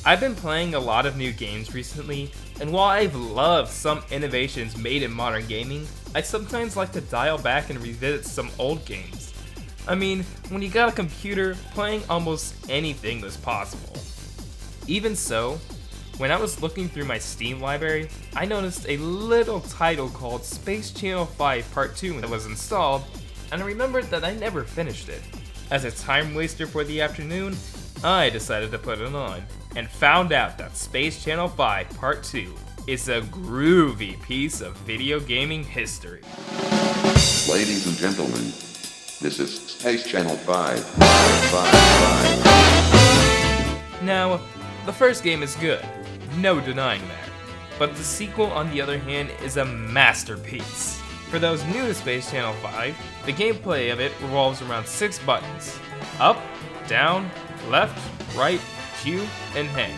I've been playing a lot of new games recently, and while I've loved some innovations made in modern gaming, I sometimes like to dial back and revisit some old games. I mean, when you got a computer, playing almost anything was possible. Even so, when I was looking through my Steam library, I noticed a little title called Space Channel 5 Part 2 that was installed, and I remembered that I never finished it. As a time waster for the afternoon, I decided to put it on, and found out that Space Channel 5 Part 2 is a groovy piece of video gaming history. Ladies and gentlemen, this is Space Channel 5. Now, the first game is good, no denying that, but the sequel on the other hand is a masterpiece. For those new to Space Channel 5, the gameplay of it revolves around 6 buttons: up, down, left, right, Q, and hang.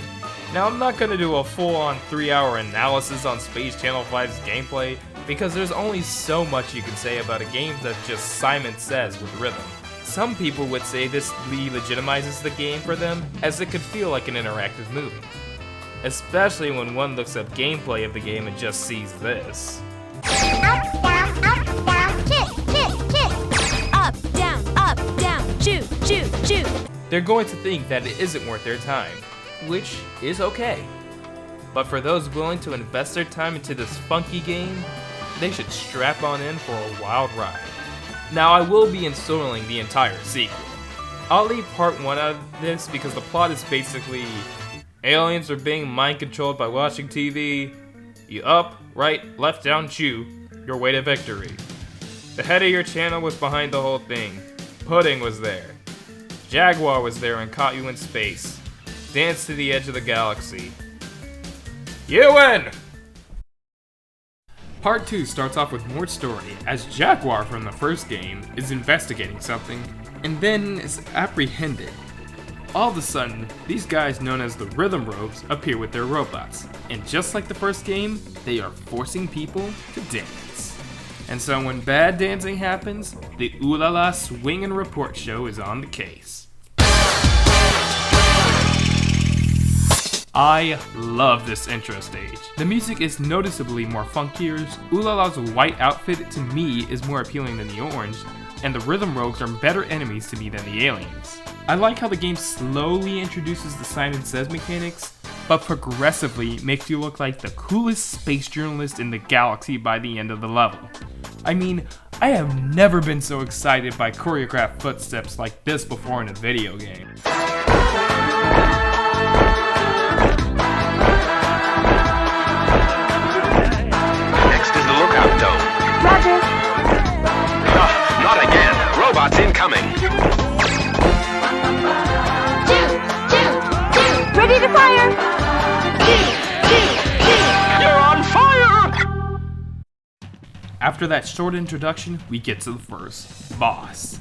Now I'm not gonna do a full-on 3-hour analysis on Space Channel 5's gameplay, because there's only so much you can say about a game that's just Simon Says with rhythm. Some people would say this legitimizes the game for them, as it could feel like an interactive movie. Especially when one looks up gameplay of the game and just sees this. Up, down, shoot, shoot, shoot. They're going to think that it isn't worth their time, which is okay. But for those willing to invest their time into this funky game, they should strap on in for a wild ride. Now I will be installing the entire sequel. I'll leave part 1 out of this because the plot is basically aliens are being mind controlled by watching TV. You up, right, left, down, chew, your way to victory. The head of your channel was behind the whole thing. Pudding was there. Jaguar was there and caught you in space. Dance to the edge of the galaxy. You win! Part 2 starts off with more story, as Jaguar from the first game is investigating something, and then is apprehended. All of a sudden, these guys known as the Rhythm Rogues appear with their robots, and just like the first game, they are forcing people to dance. And so when bad dancing happens, the Ooh La La Swing and Report show is on the case. I love this intro stage. The music is noticeably more funkier, Ooh La La's white outfit to me is more appealing than the orange, and the Rhythm Rogues are better enemies to me than the aliens. I like how the game slowly introduces the Simon Says mechanics, but progressively makes you look like the coolest space journalist in the galaxy by the end of the level. I mean, I have never been so excited by choreographed footsteps like this before in a video game. Next is the lookout dome. Roger. Not again. Robots incoming. Ready to fire. You're on fire! After that short introduction, we get to the first boss.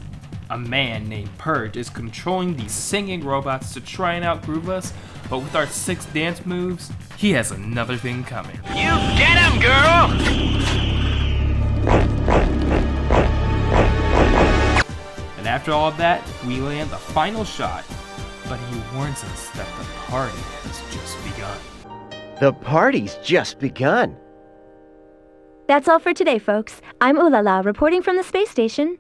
A man named Purge is controlling these singing robots to try and outgroove us, but with our 6 dance moves, he has another thing coming. You get him, girl! And after all of that, we land the final shot, but he warns us that the party has just begun. The party's just begun. That's all for today, folks. I'm Ooh La La, reporting from the space station.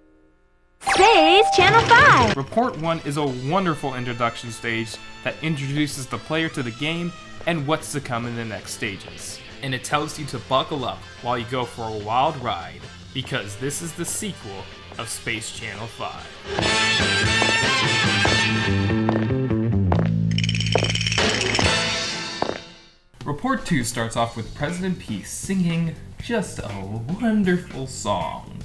Space Channel 5! Report 1 is a wonderful introduction stage that introduces the player to the game and what's to come in the next stages. And it tells you to buckle up while you go for a wild ride, because this is the sequel of Space Channel 5. Report 2 starts off with President Peace singing just a wonderful song.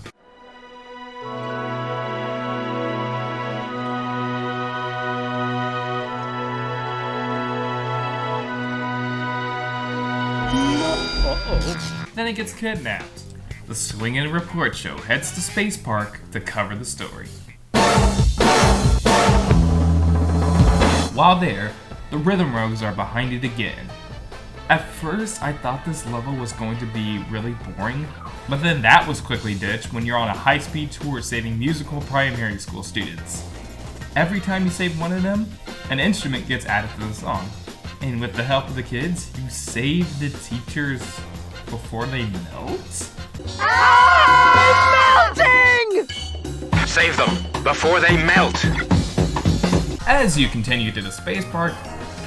Then he gets kidnapped. The Swing and Report show heads to Space Park to cover the story. While there, the Rhythm Rogues are behind it again. At first, I thought this level was going to be really boring, but then that was quickly ditched when you're on a high-speed tour saving musical primary school students. Every time you save one of them, an instrument gets added to the song. And with the help of the kids, you save the teachers before they melt? Save them before they melt. As you continue to the space park,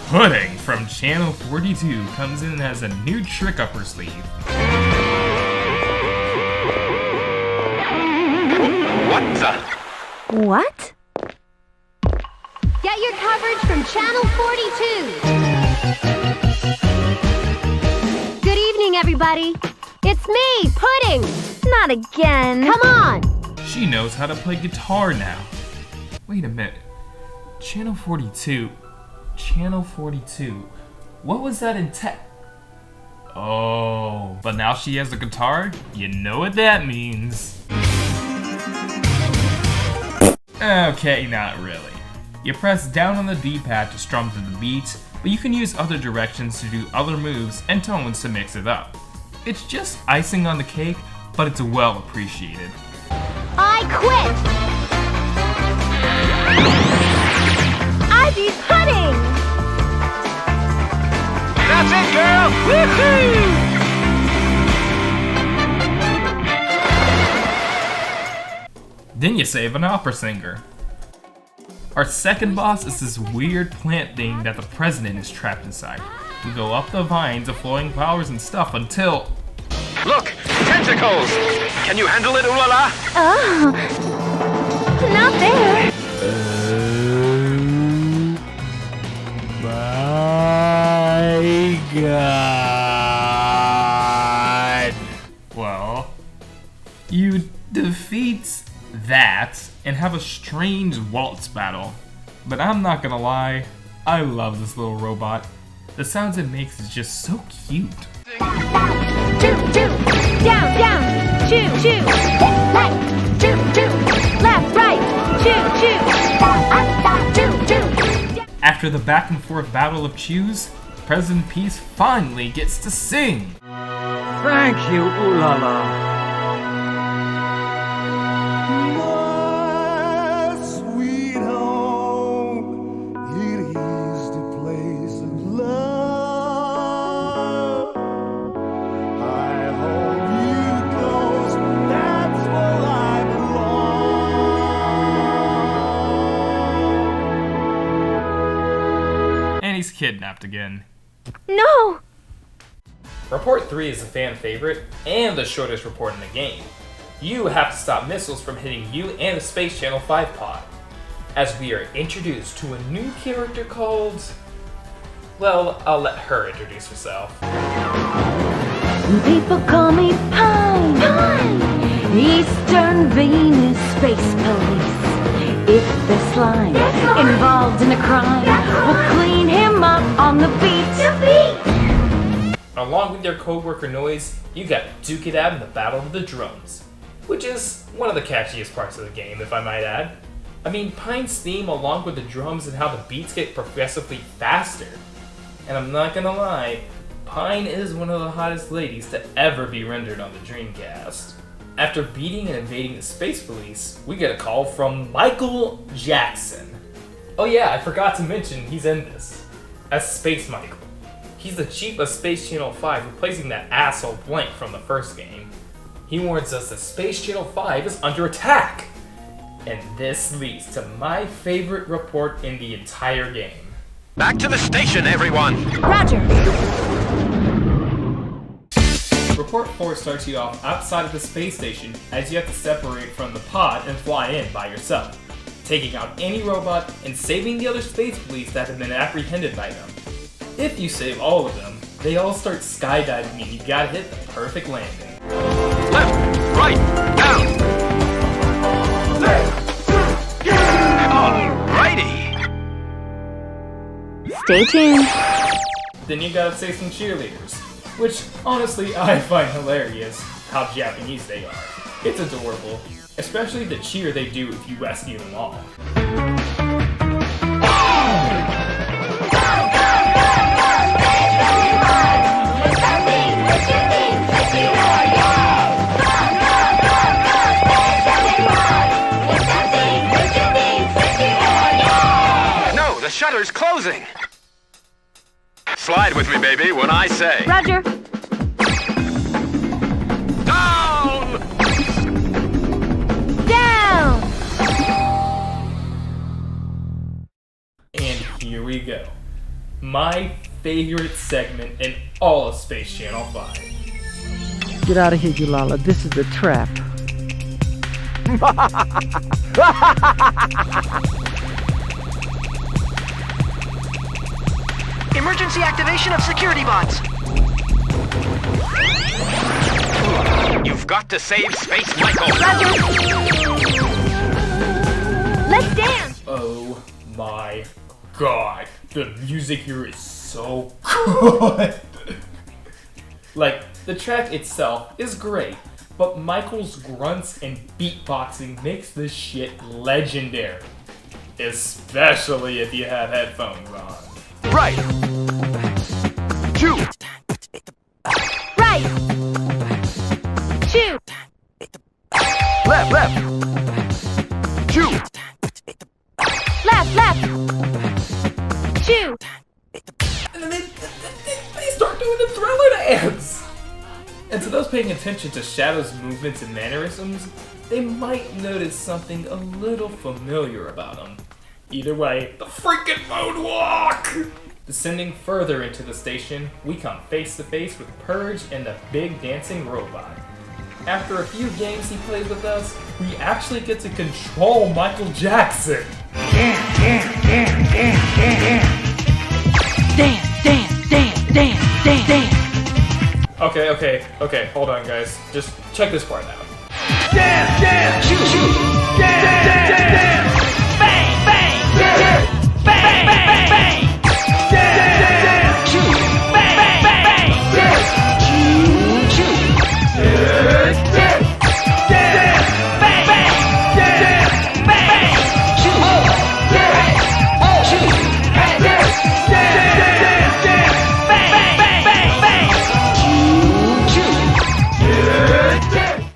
Pudding from Channel 42 comes in and has a new trick up her sleeve. What the? What? Get your coverage from Channel 42. Good evening, everybody. It's me, Pudding. Not again. Come on. She knows how to play guitar now. Wait a minute. Channel 42. Channel 42. What was that in Oh, but now she has a guitar? You know what that means. Okay, not really. You press down on the D-pad to strum to the beat, but you can use other directions to do other moves and tones to mix it up. It's just icing on the cake, but it's well appreciated. I quit. I beat Pudding! That's it, girl! Woohoo! Then you save an opera singer. Our second boss is this weird plant thing that the president is trapped inside. We go up the vines of flowing flowers and stuff until... Look! Tentacles! Can you handle it, Ulala? Oh, not there. My God. Well, you defeat that and have a strange waltz battle. But I'm not gonna lie, I love this little robot. The sounds it makes is just so cute. Choo, choo. Down, down. Choo, choo. Right. Choo, choo. Left, right. Choo, choo. Choo, choo. After the back and forth battle of chews, President Peace finally gets to sing. Thank you, Ulala. And he's kidnapped again. No! Report 3 is a fan favorite and the shortest report in the game. You have to stop missiles from hitting you and the Space Channel 5 pod, as we are introduced to a new character called... Well, I'll let her introduce herself. People call me Pine. Pine! Eastern Venus Space Police. If there's slime involved in a crime, we'll clean him up on the beat. Along with your co-worker Noise, you got Duke It Out in the Battle of the Drums, which is one of the catchiest parts of the game, if I might add. I mean, Pine's theme along with the drums and how the beats get progressively faster. And I'm not gonna lie, Pine is one of the hottest ladies to ever be rendered on the Dreamcast. After beating and invading the Space Police, we get a call from Michael Jackson. Oh yeah, I forgot to mention he's in this, as Space Michael. He's the chief of Space Channel 5, replacing that asshole Blank from the first game. He warns us that Space Channel 5 is under attack! And this leads to my favorite report in the entire game. Back to the station, everyone! Roger! Report 4 starts you off outside of the space station as you have to separate from the pod and fly in by yourself, taking out any robot and saving the other space police that have been apprehended by them. If you save all of them, they all start skydiving and you gotta hit the perfect landing. Left, right, down! Alrighty! Stay tuned. Then you gotta save some cheerleaders, which honestly I find hilarious how Japanese they are. It's adorable, especially the cheer they do if you rescue them all. No, the shutter's closing! Slide with me, baby, when I say. Roger. Down! Down. And here we go. My favorite segment in all of Space Channel 5. Get out of here, Ulala. This is a trap. Emergency activation of security bots. You've got to save Space Michael. Roger. Let's dance. Oh my god. The music here is so good. Like, the track itself is great, but Michael's grunts and beatboxing makes this shit legendary. Especially if you have headphones on. Right. 2. Right. 2. Left. 2. Left. 2. And then they start doing the Thriller dance! And to those paying attention to Shadow's movements and mannerisms, they might notice something a little familiar about him. Either way, the freaking moonwalk! Descending further into the station, we come face to face with Purge and the big dancing robot. After a few games he plays with us, we actually get to control Michael Jackson! Okay, hold on guys. Just check this part out.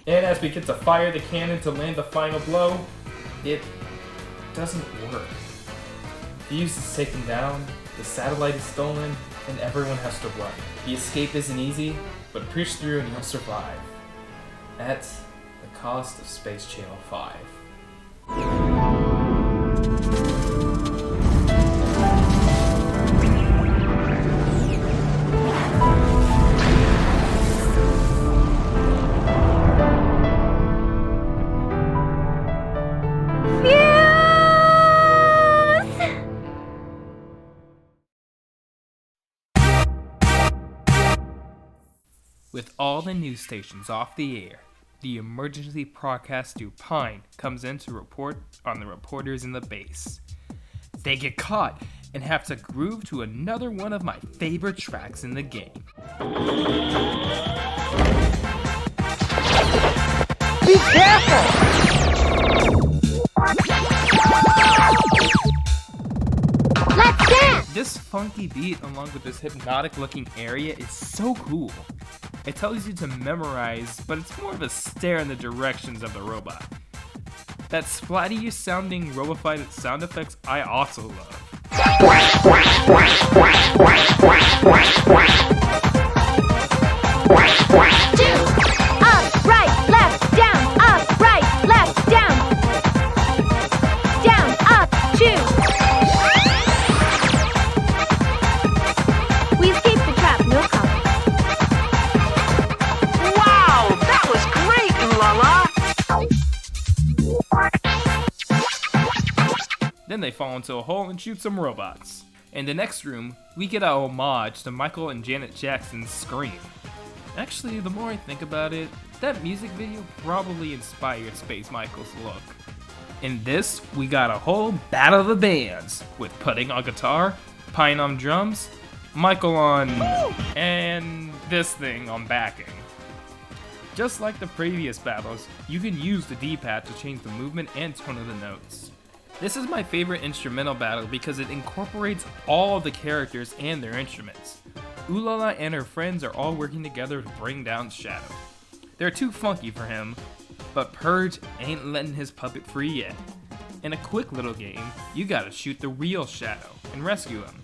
And as we get to fire the cannon to land the final blow, it doesn't work. The fuse is taken down, the satellite is stolen, and everyone has to run. The escape isn't easy, but push through and you'll survive. At the cost of Space Channel 5. With all the news stations off the air, the emergency broadcast to Pine comes in to report on the reporters in the base. They get caught and have to groove to another one of my favorite tracks in the game. Be careful! Let's dance. This funky beat along with this hypnotic looking area is so cool. It tells you to memorize, but it's more of a stare in the directions of the robot. That splatty sounding robofied sound effects I also love. 2. Up, right, left, down. Up, right, left, down. Down, up, 2. We escaped the trap, no comment. Wow, that was great, Ulala! Then they fall into a hole and shoot some robots. In the next room, we get a homage to Michael and Janet Jackson's Scream. Actually, the more I think about it, that music video probably inspired Space Michael's look. In this, we got a whole battle of the bands, with Pudding on guitar, Pine on drums, Michael on... and this thing on backing. Just like the previous battles, you can use the D-pad to change the movement and tone of the notes. This is my favorite instrumental battle because it incorporates all of the characters and their instruments. Ulala and her friends are all working together to bring down Shadow. They're too funky for him, but Purge ain't letting his puppet free yet. In a quick little game, you gotta shoot the real Shadow and rescue him.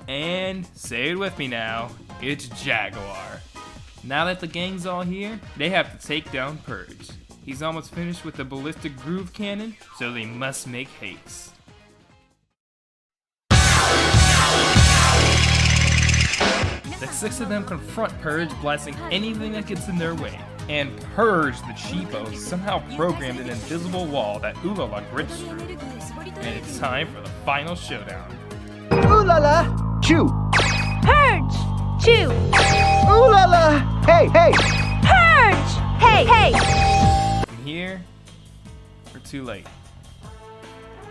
And say it with me now, it's Jaguar. Now that the gang's all here, they have to take down Purge. He's almost finished with the ballistic groove cannon, so they must make haste. The 6 of them confront Purge, blasting anything that gets in their way. And Purge, the cheapo, somehow programmed an invisible wall that Ulala grits through. And it's time for the final showdown. Ooh la la! Chew! Purge! Chew! Ooh la la! Hey, hey! Purge! Hey, hey! And here, we're too late.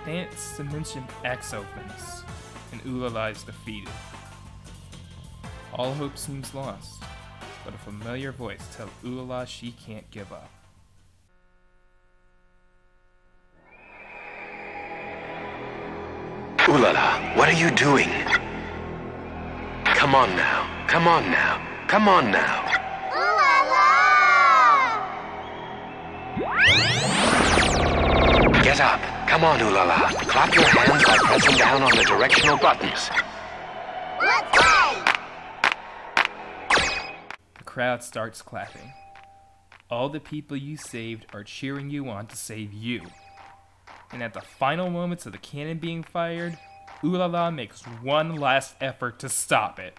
Dance Dimension X opens, and Ulala is defeated. All hope seems lost, but a familiar voice tells Ulala she can't give up. Ulala, what are you doing? Come on now, come on now, come on now. Get up, come on Ulala. Clap your hands by pressing down on the directional buttons. The crowd starts clapping. All the people you saved are cheering you on to save you. And at the final moments of the cannon being fired, Ulala makes one last effort to stop it.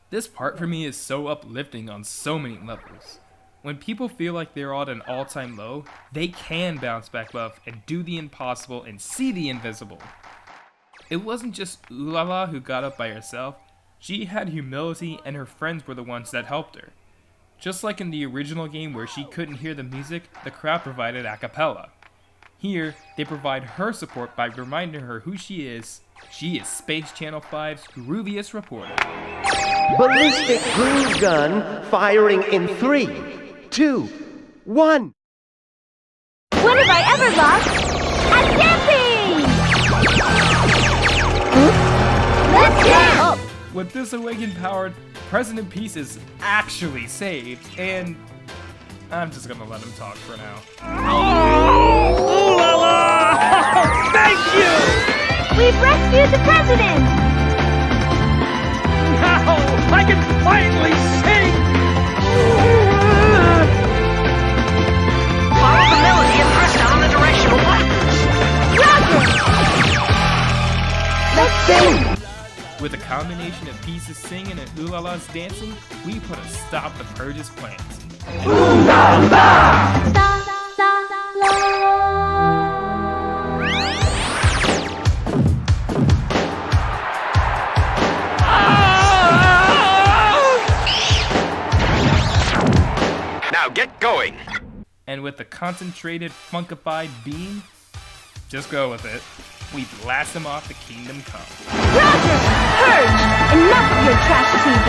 This part for me is so uplifting on so many levels. When people feel like they're at an all-time low, they can bounce back up and do the impossible and see the invisible. It wasn't just Ulala who got up by herself. She had humility, and her friends were the ones that helped her. Just like in the original game where she couldn't hear the music, the crowd provided a cappella. Here, they provide her support by reminding her who she is. She is Space Channel 5's grooviest reporter. Ballistic groove gun firing in 3, 2, 1. When have I ever lost at dancing? Let's dance! With this awakened power, President Peace is actually saved, and I'm just gonna let him talk for now. Ooh la la! Thank you! We've rescued the president! Now I can finally sing! Follow the melody and press down the directional buttons. Roger! Let's sing! With a combination of Peace's singing and Ulala's dancing, we put a stop to Purge's plans. Now get going. And with the concentrated, funkified beam, just go with it, we blast them off to Kingdom Come. Roger! Purge! Enough of your trash TV!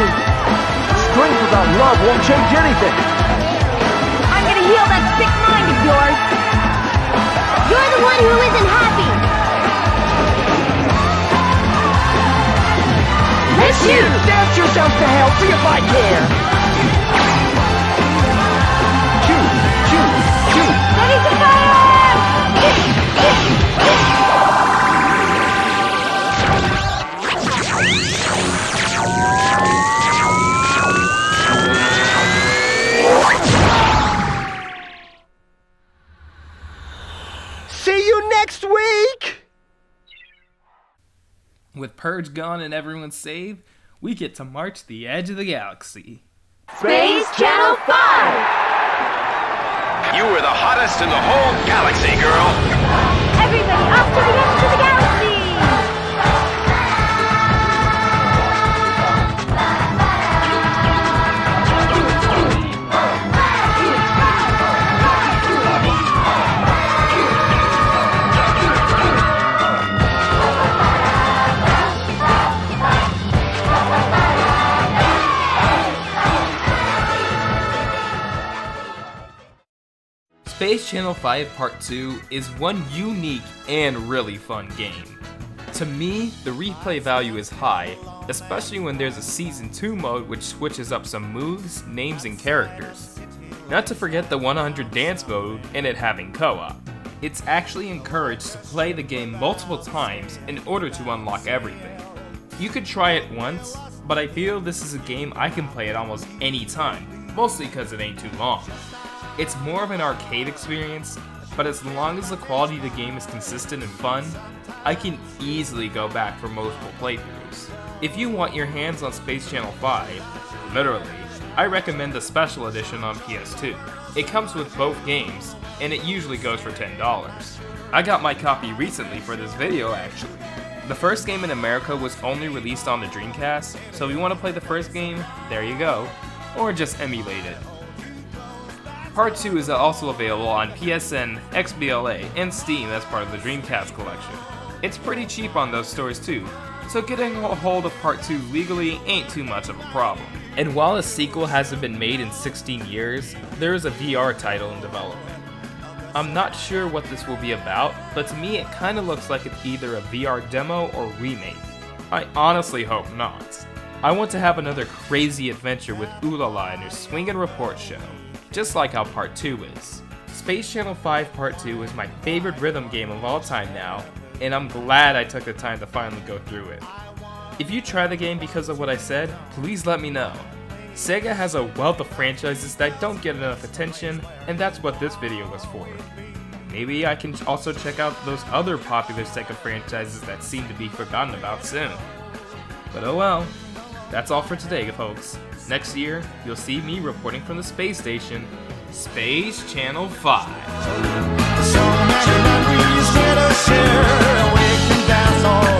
Strength without love won't change anything. I'm gonna heal that sick mind of yours! You're the one who isn't happy! Miss you! Dance yourself to hell, see if I care! Chew, chew, chew. Ready to fire! See you next week! With Purge gone and everyone saved, we get to march the edge of the galaxy. Space Channel 5! You were the hottest in the whole galaxy, girl. Everybody up to the edge of the galaxy! Space Channel 5 Part 2 is one unique and really fun game. To me, the replay value is high, especially when there's a Season 2 mode which switches up some moves, names, and characters. Not to forget the 100 dance mode and it having co-op. It's actually encouraged to play the game multiple times in order to unlock everything. You could try it once, but I feel this is a game I can play at almost any time, mostly because it ain't too long. It's more of an arcade experience, but as long as the quality of the game is consistent and fun, I can easily go back for multiple playthroughs. If you want your hands on Space Channel 5, literally, I recommend the Special Edition on PS2. It comes with both games, and it usually goes for $10. I got my copy recently for this video actually. The first game in America was only released on the Dreamcast, so if you want to play the first game, there you go, or just emulate it. Part 2 is also available on PSN, XBLA, and Steam as part of the Dreamcast collection. It's pretty cheap on those stores too, so getting a hold of Part 2 legally ain't too much of a problem. And while a sequel hasn't been made in 16 years, there is a VR title in development. I'm not sure what this will be about, but to me it kinda looks like it's either a VR demo or remake. I honestly hope not. I want to have another crazy adventure with Ulala and her Swing and Report show, just like how Part 2 is. Space Channel 5 Part 2 is my favorite rhythm game of all time now, and I'm glad I took the time to finally go through it. If you try the game because of what I said, please let me know. Sega has a wealth of franchises that don't get enough attention, and that's what this video was for. Maybe I can also check out those other popular Sega franchises that seem to be forgotten about soon. But oh well, that's all for today folks. Next year, you'll see me reporting from the space station, Space Channel 5. So many memories that I share, we can dance all